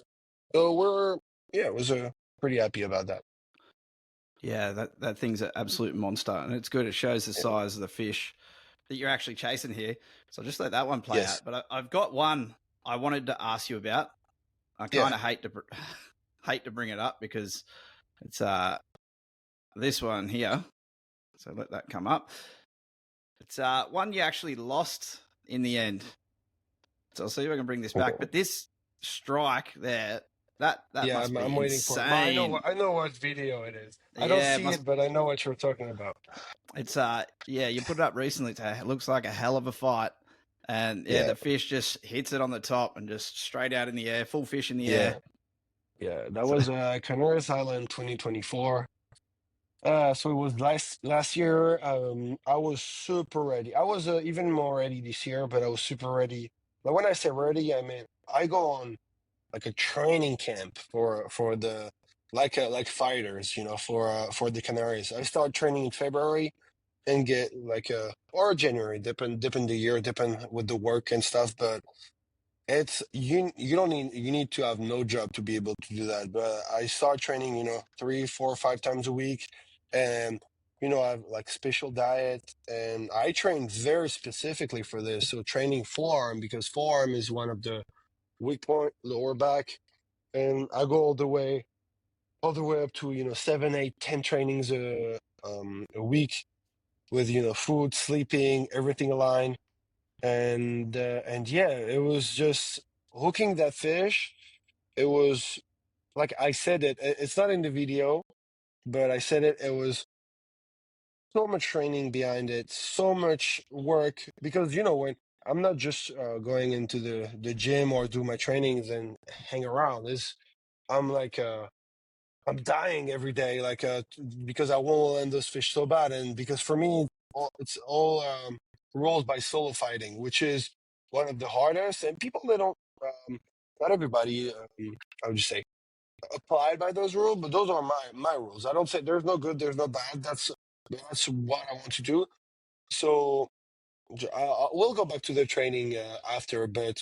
So yeah, it was pretty happy about that. Yeah. That thing's an absolute monster, and it's good. It shows the Yeah. size of the fish that you're actually chasing here. So I'll just let that one play Yes. out. But I've got one I wanted to ask you about. I Yeah. kind of hate to bring it up because it's this one here. So let that come up. It's one you actually lost in the end. So I'll see if I can bring this back. Okay. But this strike there, that Yeah, must I'm be waiting for it. But I know insane. I know what video it is. I don't Yeah, it see must. it, but I know what you're talking about. It's yeah, you put it up recently. It looks like a hell of a fight. And yeah, Yeah. the fish just hits it on the top and just straight out in the air, full fish in the Yeah. air. Yeah. That So was Canary Island 2024. So it was last year. I was super ready. I was even more ready this year, but I was super ready. But when I say ready, I mean I go on like a training camp for the like fighters, for the Canaries. I start training in February and get like or January, depend the year, depend with the work and stuff. But it's you don't need you need to have no job to be able to do that. But I start training, 3, 4, 5 times a week, and I have like special diet, and I train very specifically for this. So training forearm because forearm is one of the weak point, lower back, and I go all the way up to 7, 8, 10 trainings a week with food, sleeping, everything aligned, and yeah, it was just hooking that fish. It was like I said it's not in the video, but I said it. It was so much training behind it, so much work because when I'm not just going into the gym or do my trainings and hang around. This I'm like I'm dying every day, like because I want to land those fish so bad, and because for me, it's all rules by solo fighting, which is one of the hardest. And people that don't, not everybody, I would just say, abide by those rules, but those are my rules. I don't say there's no good, there's no bad. That's what I want to do. So we'll go back to the training after, but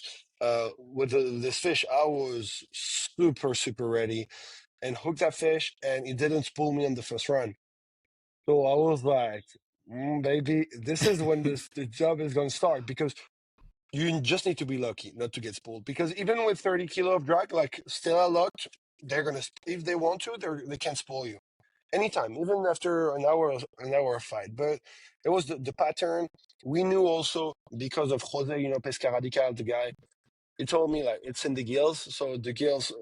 with this fish, I was super super ready and hooked that fish, and it didn't spool me on the first run. So I was like, baby, this is when the job is going to start because you just need to be lucky not to get spooled. Because even with 30 kilo of drag, like still a lot, they're gonna if they want to, they can spoil you anytime, even after an hour of fight. But it was the pattern. We knew also because of Jose, Pesca Radical, the guy. He told me like it's in the gills, so the gills.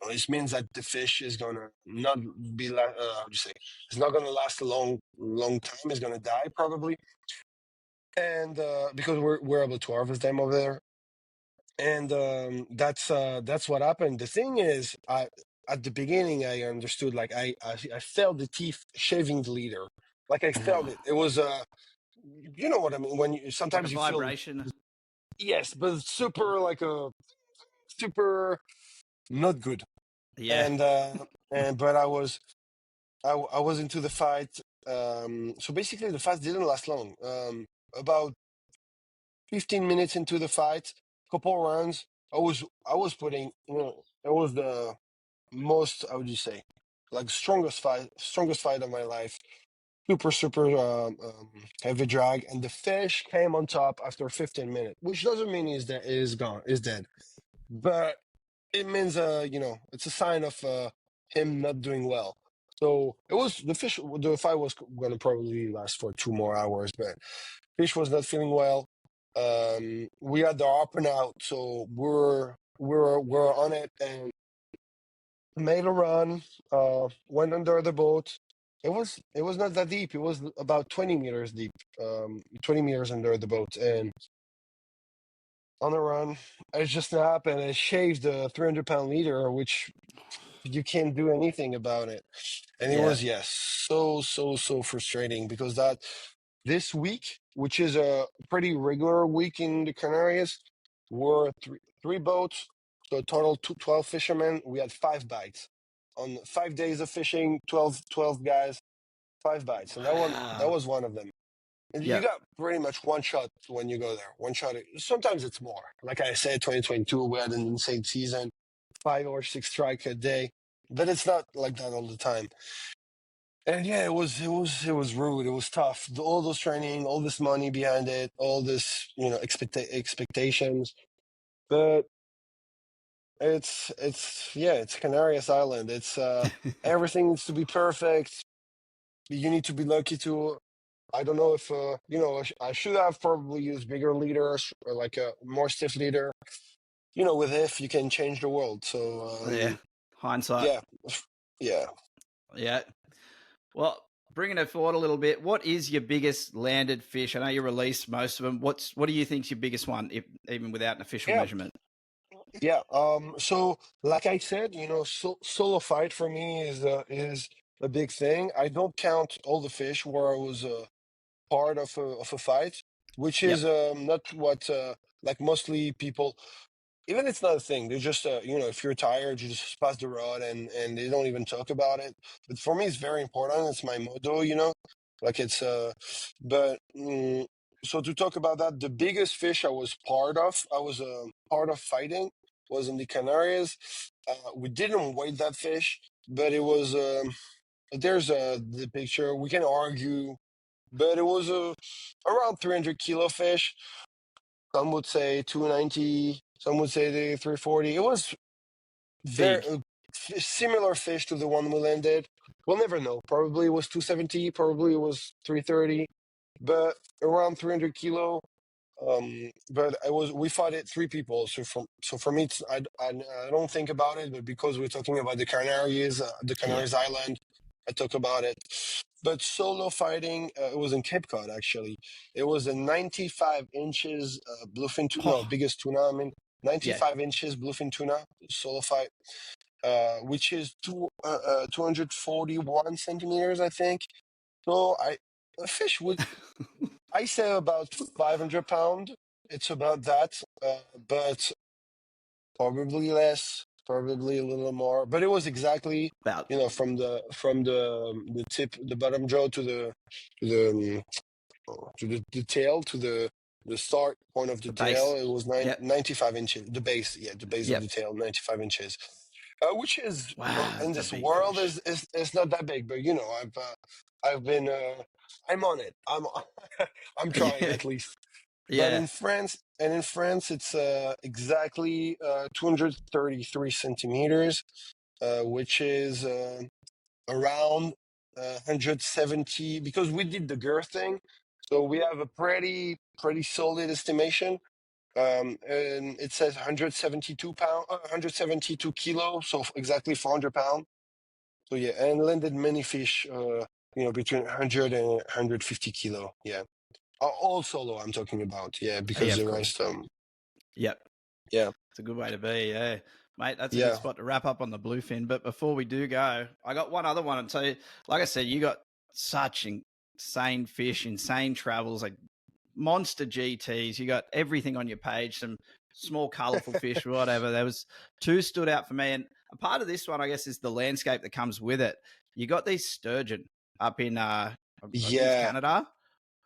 This means that the fish is gonna not be how do you say? It's not gonna last a long time. It's gonna die probably, and because we're able to harvest them over there, and that's what happened. The thing is, at the beginning I understood like I felt the teeth shaving the leader, like I felt Oh, it. It was you know what I mean when you like a sometimes you feel vibration. yes, but it's super like a super not good, Yeah. and but I was into the fight. So basically, the fight didn't last long. About 15 minutes into the fight, couple rounds, I was putting, it was the most, how would you say, like strongest fight of my life. Super, super heavy drag, and the fish came on top after 15 minutes, which doesn't mean is gone, is dead, but it means it's a sign of him not doing well. So the fight was going to probably last for 2 more hours, but fish was not feeling well. We had the up and out, so we're on it and made a run. Went under the boat. It was not that deep. It was about 20 meters deep. 20 meters under the boat, and on the run, it just snapped and it shaved the 300-pound leader, which you can't do anything about it. And it Yeah. was, yes, so, so, so frustrating because this week, which is a pretty regular week in the Canaries, were three boats, so total 12 fishermen. We had 5 bites. On 5 days of fishing, 12 guys, 5 bites. And that Wow. was one of them. And you Yeah. got pretty much one shot when you go there. One shot. Sometimes it's more. Like I said, 2022, we had an insane season, 5 or 6 strike a day, but it's not like that all the time. And yeah, it was rude. It was tough. All those training, all this money behind it, all this expectations. But it's Canarias Island. It's everything needs to be perfect. You need to be lucky to. I don't know if I should have probably used bigger leaders or like a more stiff leader. With if you can change the world. So Yeah. Hindsight. yeah, yeah, Yeah. Well, bringing it forward a little bit, what is your biggest landed fish? I know you released most of them. What do you think's your biggest one, if even without an official yeah, measurement? yeah. So like I said, solo fight for me is a big thing. I don't count all the fish where I was part of a fight, which Yep. is not what. Like mostly people, even it's not a thing. They just, if you're tired, you just pass the rod and they don't even talk about it. But for me, it's very important. It's my motto, like it's, but, so to talk about that, the biggest fish I was part of fighting was in the Canaries. We didn't weigh that fish, but it was, there's the picture. We can argue, but it was around 300 kilo fish. Some would say 290. Some would say the 340. It was very Big. similar fish to the one we landed. We'll never know. Probably it was 270. Probably it was 330. But around 300 kilo. But we fought it three people. So for me, I don't think about it. But because we're talking about the Yeah. Canaries Island, I talk about it. But solo fighting, it was in Cape Cod actually. It was a 95 inches bluefin tuna, no, Oh, biggest tuna. I mean, yeah. 95 inches bluefin tuna solo fight, which is 241 centimeters, I think. So a fish would I say about 500 pound. It's about that, but probably less, probably a little more. But it was exactly, About from the tip, the bottom jaw to the the tail to the start point of the the tail. base. It was Yep. 95 inches. The base, yeah, the base of the Yep. tail, 95 inches. Which is Wow, in that's a this big world fish. is not that big, but I've been I'm on it. I'm trying Yeah. at least. But Yeah. in France, it's exactly 233 centimeters, which is around 170. Because we did the girth thing, so we have a pretty solid estimation. And it says 172 pound, 172 kilos, so exactly 400 pounds. So yeah, and landed many fish, between 100 and 150 kilo. Yeah. All solo I'm talking about, yeah, Yeah, because of the course. rest, Yep. yeah, It's a good way to be, yeah. Mate, that's a good yeah, spot to wrap up on the bluefin. But before we do go, I got one other one. And so, like I said, you got such insane fish, insane travels, like monster GTs. You got everything on your page, some small, colorful fish, whatever. There was two stood out for me. And a part of this one, I guess, is the landscape that comes with it. You got these sturgeon up in, I think it's yeah, Canada.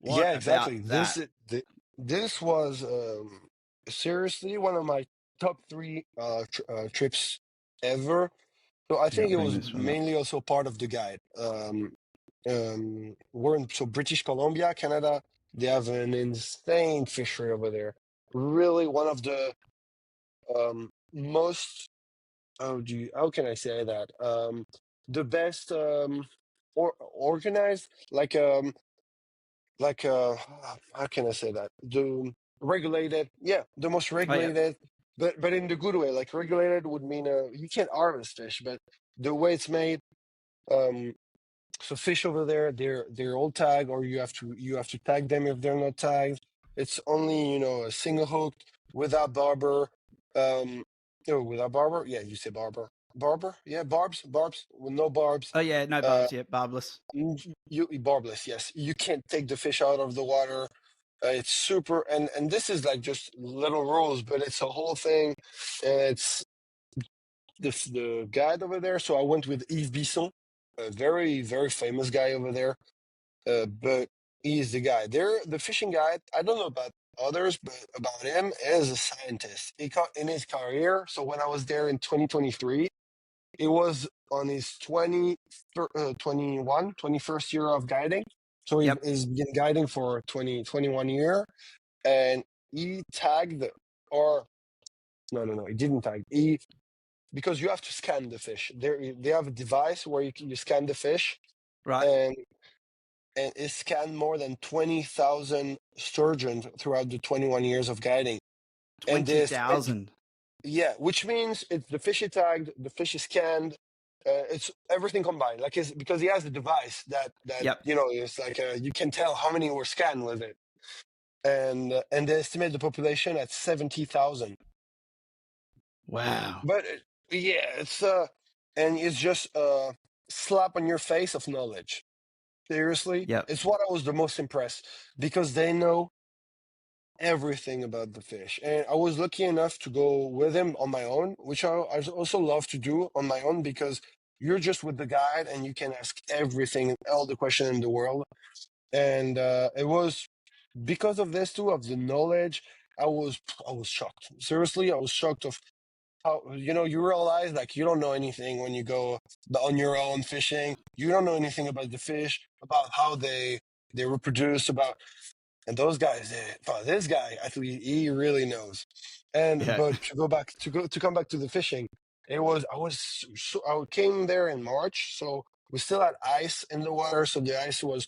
What yeah, about exactly. that? This was seriously one of my top three trips ever. So I Yeah, think it bring was this one up. mainly also part of the guide. We're in British Columbia, Canada. They have an insane fishery over there. Really, one of the most, how can I say that? The best, organized, like how can I say that? The regulated, yeah, the most Oh, yeah. regulated, but in the good way. Like regulated would mean you can't harvest fish, but the way it's made. Um, so fish over there, they're all tagged, or you have to tag them if they're not tagged. It's only a single hook without barber. Without barber, yeah, you say barber, yeah, barbs with no barbs. Oh, yeah, no Uh, barbs. Yeah, barbless. you barbless, yes. You can't take the fish out of the water. It's super, and this is like just little rules, but it's a whole thing. And it's the guide over there. So I went with Yves Bisson, a very very famous guy over there. But he's the guy. There, the fishing guide. I don't know about others, but about him as a scientist. He caught in his career. So when I was there in 2023, he was on his 21st year of guiding. So Yep. he's been guiding for 21 year, and he tagged, or no, he didn't tag. Because you have to scan the fish. They have a device where you scan the fish, Right. and it scanned more than 20,000 sturgeon throughout the 21 years of guiding. And this, 20,000. yeah, which means it's the fish is tagged, the fish is scanned, it's everything combined. Like, it's because he has a device that Yep. it's like you can tell how many were scanned with it, and they estimate the population at 70,000. Wow. But yeah, and it's just a slap on your face of knowledge. Seriously, Yep. it's what I was the most impressed, because they know everything about the fish. And I was lucky enough to go with him on my own, which I also love to do on my own because you're just with the guide and you can ask everything, all the question in the world. And it was because of this too, of the knowledge. I was shocked. Seriously, I was shocked of how you realize like you don't know anything when you go on your own fishing. You don't know anything about the fish, about how they reproduce, about and those guys, this guy, I think he really knows. And Yeah. but to come back to the fishing, I came there in March, so we still had ice in the water, so the ice was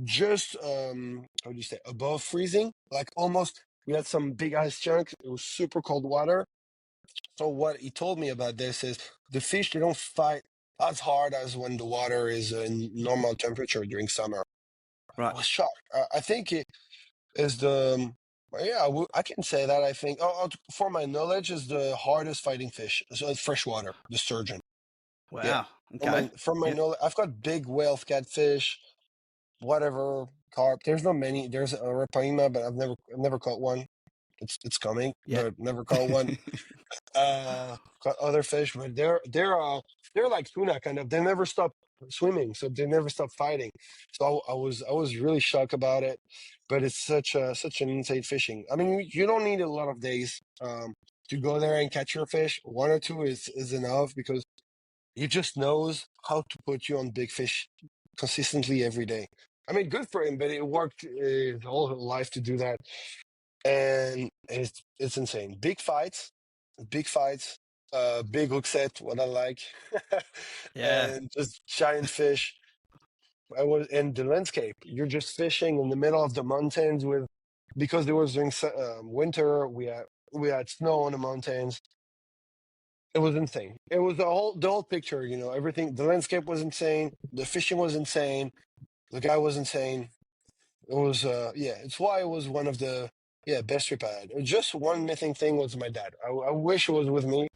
just how do you say above freezing, like almost. We had some big ice chunks. It was super cold water. So what he told me about this is the fish, they don't fight as hard as when the water is in normal temperature during summer. I Right. was shocked. I think it is the yeah, I can say that. I think for my knowledge is the hardest fighting fish, so it's freshwater, the sturgeon. Yeah, Wow. Okay. from my Yeah. knowledge, I've got big whale, catfish, whatever, carp. There's no many. There's a rapaima, but I've never caught one. It's coming, Yeah. but never caught one. Got other fish, but they're like tuna kind of. They never stop swimming, so they never stop fighting. So I was really shocked about it, but it's such an insane fishing. I mean, you don't need a lot of days to go there and catch your fish. One or two is enough because he just knows how to put you on big fish consistently every day. I mean, good for him, but it worked his whole life to do that, and it's insane. Big fights, big hook set, what I like, Yeah. and just giant fish. I was in the landscape. You're just fishing in the middle of the mountains with because there was during winter. We had snow on the mountains. It was insane. It was the whole picture. Everything. The landscape was insane. The fishing was insane. The guy was insane. It was yeah. It's why it was one of the best trip I had. Just one missing thing was my dad. I wish it was with me.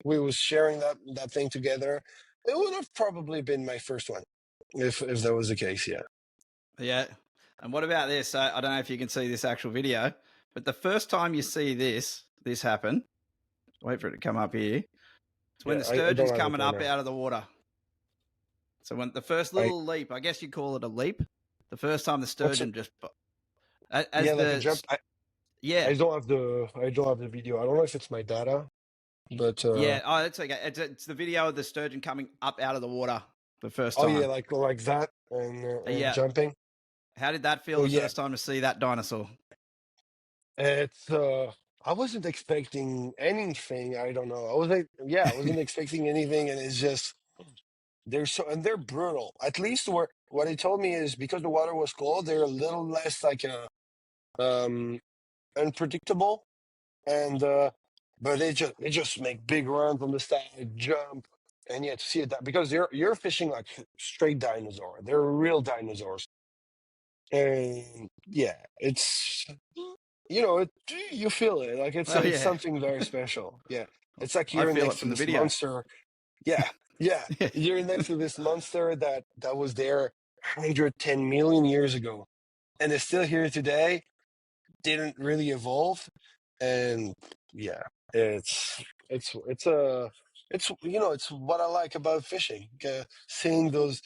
We was sharing that thing together. It would have probably been my first one if that was the case. Yeah. Yeah. And what about this? I don't know if you can see this actual video, but the first time you see this happen, wait for it to come up here. It's when Yeah. the I don't sturgeon's have it coming right up now. out of the water. So when the first I little leap, I guess you'd call it a leap. The first time the what's sturgeon just yeah, as like a the jump. I yeah. I don't have the video. I don't know if it's my data, but Yeah, oh, that's okay. It's the video of the sturgeon coming up out of the water the first oh yeah, time. like that and Yeah. jumping. How did that feel So the yeah, first time to see that dinosaur? it's I wasn't expecting anything. I don't know. I wasn't expecting anything, and it's just they're brutal. At least what he told me is because the water was cold, they're a little less like um unpredictable, and but they just make big runs on the side, jump, and yeah, to see it that because you're fishing like straight dinosaur. They're real dinosaurs, and yeah, it's you feel it like it's Oh it's yeah. something very special. Yeah, it's like I you're feel next it to from the this video. monster. Yeah, yeah, Yeah. you're next to this monster that was there 110 million years ago, and is still here today. Didn't really evolve, and yeah, it's a it's what I like about fishing. Seeing those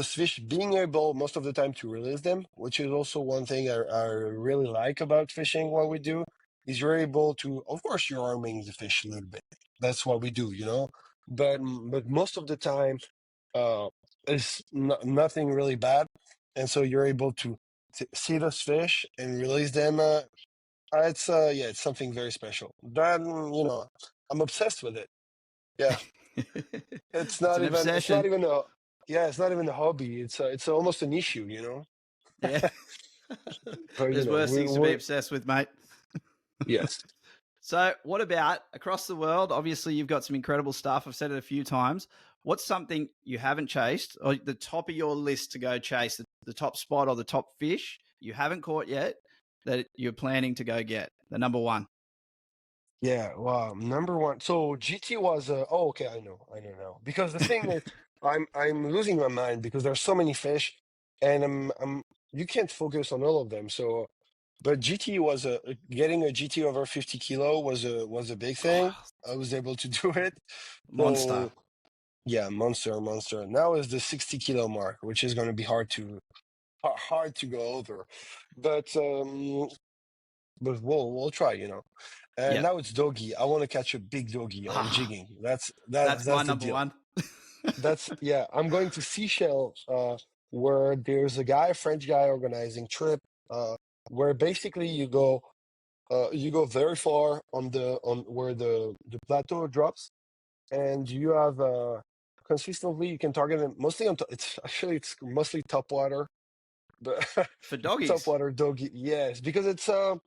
fish, being able most of the time to release them, which is also one thing I really like about fishing. What we do is you're able to, of course, you're arming the fish a little bit. That's what we do. But most of the time, uh, it's nothing really bad, and so you're able to see those fish and release them. It's something very special. Then I'm obsessed with it. Yeah, it's It's not an even it's not obsession. even a yeah it's not even a hobby. It's almost an issue. Yeah. But There's worse things to be we're obsessed with, mate. yes. So, what about across the world? Obviously, you've got some incredible stuff. I've said it a few times. What's something you haven't chased, or the top of your list to go chase, the top spot or the top fish you haven't caught yet that you're planning to go get? The number one. Yeah, wow, number one. So GT was oh okay, I know now. Because the thing is, I'm losing my mind because there's so many fish, and I'm you can't focus on all of them. So But GT was getting a GT over 50 kilo was a big thing. Oh, I was able to do it. monster. So yeah, monster. Now is the 60 kilo mark, which is going to be hard to go over. But we'll try, you know. And Yep. now it's doggy. I want to catch a big doggy on Ah, jigging. that's my That's the number deal. one. That's yeah. I'm going to Seychelles, where there's a guy, a French guy, organizing trip, uh, where basically you go very far on the on where the plateau drops, and you have consistently you can target them mostly it's mostly top water, but For doggies. top water doggy. Yes, because it's how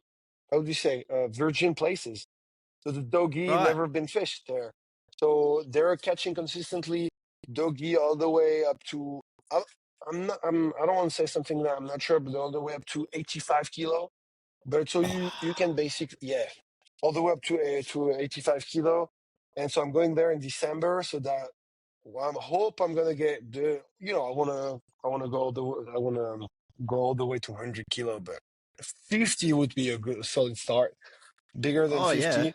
do you say virgin places. So the doggy Right. never been fished there. So they're catching consistently doggy all the way up to. I, I don't want to say something that I'm not sure, but all the way up to 85 kilo. But so you can Oh, basically all the way up to 85 kilo. And so I'm going there in December, so that well, I hope I'm gonna get the I wanna go I wanna go all the way to 100 kilo, but 50 would be a good solid start. Bigger than oh yeah. 50.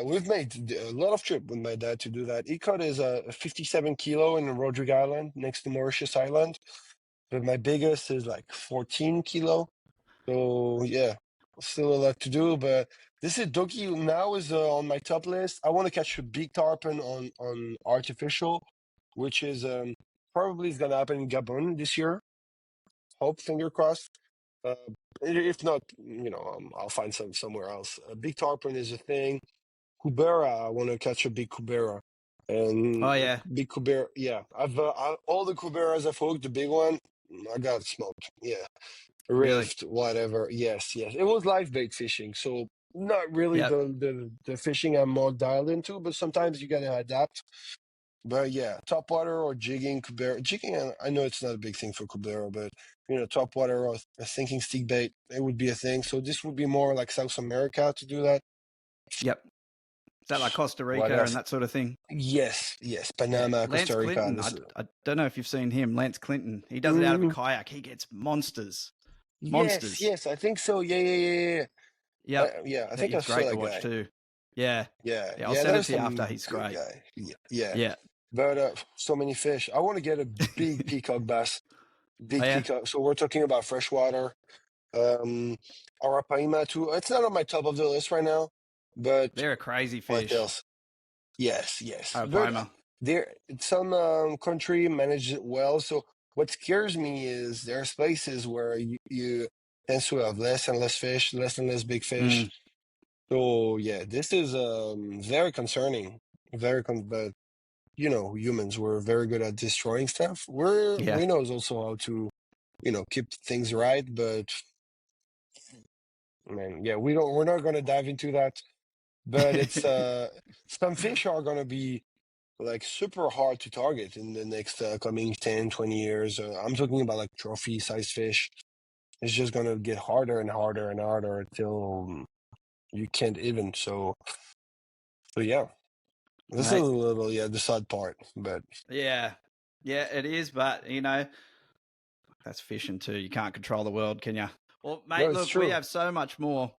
We've made a lot of trip with my dad to do that. He caught is a 57 kilo in Rodrigue Island next to Mauritius Island, but my biggest is like 14 kilo. So yeah, still a lot to do, but this is Doki now is on my top list. I want to catch a big tarpon on artificial, which is probably is gonna happen in Gabon this year. Hope, finger crossed. Uh, if not, I'll find somewhere else. A big tarpon is a thing. Kubera, I want to catch a big Kubera. Oh And yeah. big Kubera, yeah. All the Kuberas I've hooked, the big one, I got smoked. Yeah. Really. Rift, whatever. Yes. It was live bait fishing, so not really Yep. the fishing I'm more dialed into, but sometimes you gotta adapt. But yeah, topwater or jigging, Kubera. Jigging, I know it's not a big thing for Kubera, but topwater or a sinking stick bait, it would be a thing. So this would be more like South America to do that. Yep. Is that like Costa What Rica and else? that sort of thing? Yes. Yeah. Panama, Lance Costa Rica. Clinton. I don't know if you've seen him. Lance Clinton. He does it out of a Mm, kayak. He gets monsters. yes, Monsters. I think so. Yeah. Yep. Yeah, I Yeah, think I he's saw great to that watch guy. too. Yeah. Yeah. I'll Yeah, send it there's to you after. some He's good great. guy. Yeah. Yeah. But so many fish. I want to get a big peacock bass. Oh Big yeah. peacock. So we're talking about freshwater. Um, Arapaima too. It's not on my top of the list right now, but They're a crazy what fish. else? Yes. But Arapaima. there, some country manage it well. So what scares me is there's places where you tend to have less and less fish, less and less big fish. Mm, So yeah, this is very concerning. But humans we're very good at destroying stuff. yeah. We know also how to keep things right, but man, yeah, we're not going to dive into that. But it's some fish are going to be like super hard to target in the next coming 10, 20 years. I'm talking about like trophy size fish. It's just going to get harder and harder and harder until you can't even. So yeah, this is a Mate. little the sad part, but Yeah. Yeah, it is, but that's fishing too. You can't control the world, can you? Well, no, mate, it's look, we true. have so much more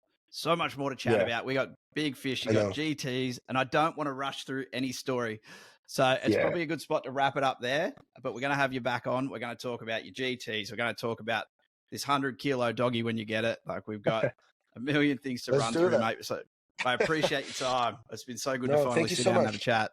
to chat Yeah, about. We got big fish, you I got know. GTs, and I don't want to rush through any story. So it's Yeah. probably a good spot to wrap it up there. But we're going to have you back on. We're going to talk about your GTs. We're going to talk about this 100 kilo doggy when you get it. Like we've got a million things to Let's run do through, that. mate. So I appreciate your time. It's been so good to No, finally thank you sit so down and have a much. chat.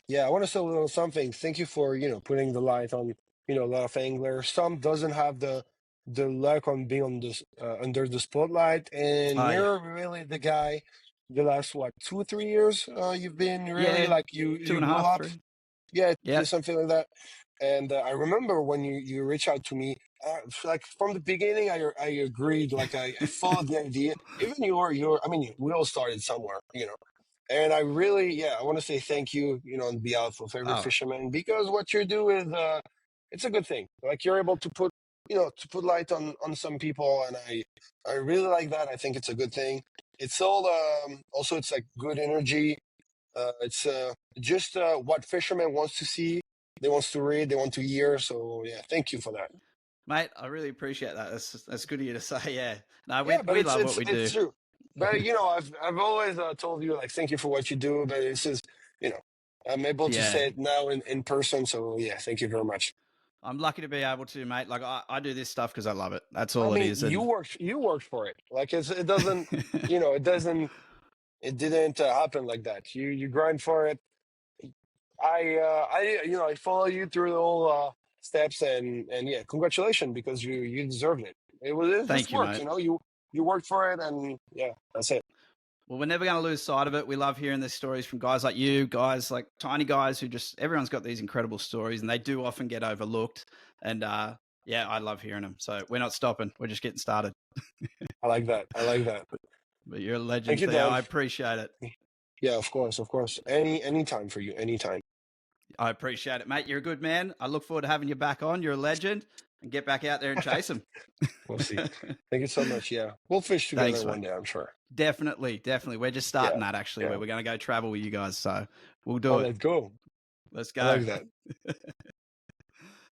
Yeah, I want to say a little something. Thank you for, putting the light on, a lot of anglers. Some doesn't have the luck on being on this under the spotlight, and Oh, yeah. you're really the guy. The last what 2 or 3 years, you've been really Yeah. like Two you and a blew half, up. three. Yeah, Yep. something like that. And I remember when you reached out to me, like from the beginning, I agreed. Like I followed the idea. Even I mean, we all started somewhere. And I really, I want to say thank you, on behalf of every Oh, fisherman, because what you do is, it's a good thing. Like you're able to put light on some people, and I really like that. I think it's a good thing. It's all, also it's like good energy. It's just what fishermen wants to see, they wants to read, they want to hear. So yeah, thank you for that. Mate, I really appreciate that. That's good of you to say. Yeah. No, Yeah, but we love what we it's do. true. But I've always told you like thank you for what you do. But it's just you know I'm able to Yeah. say it now in person. So yeah, thank you very much. I'm lucky to be able to, mate. Like I do this stuff because I love it. That's I all it mean, is. And you worked for it. Like it doesn't it doesn't it didn't happen like that. You grind for it. I follow you through the whole steps and yeah, congratulations because you deserved it. It just thank you, worked. mate. You worked for it and yeah, that's it. Well, we're never going to lose sight of it. We love hearing these stories from guys like you, guys like tiny guys who just everyone's got these incredible stories, and they do often get overlooked. And yeah, I love hearing them. So we're not stopping. We're just getting started. I like that. I like that. But you're a Thank legend, you, Theo. Dan. I appreciate it. Yeah, of course, of course. Any time for you, anytime. I appreciate it, mate. You're a good man. I look forward to having you back on. You're a legend, and get back out there and chase them. We'll see. Thank you so much. Yeah, we'll fish together Thanks, mate. one day, I'm sure. Definitely, definitely. We're just starting Yeah, that actually, yeah. where we're going to go travel with you guys. So we'll do Oh, it. let's go. Let's I go. like that.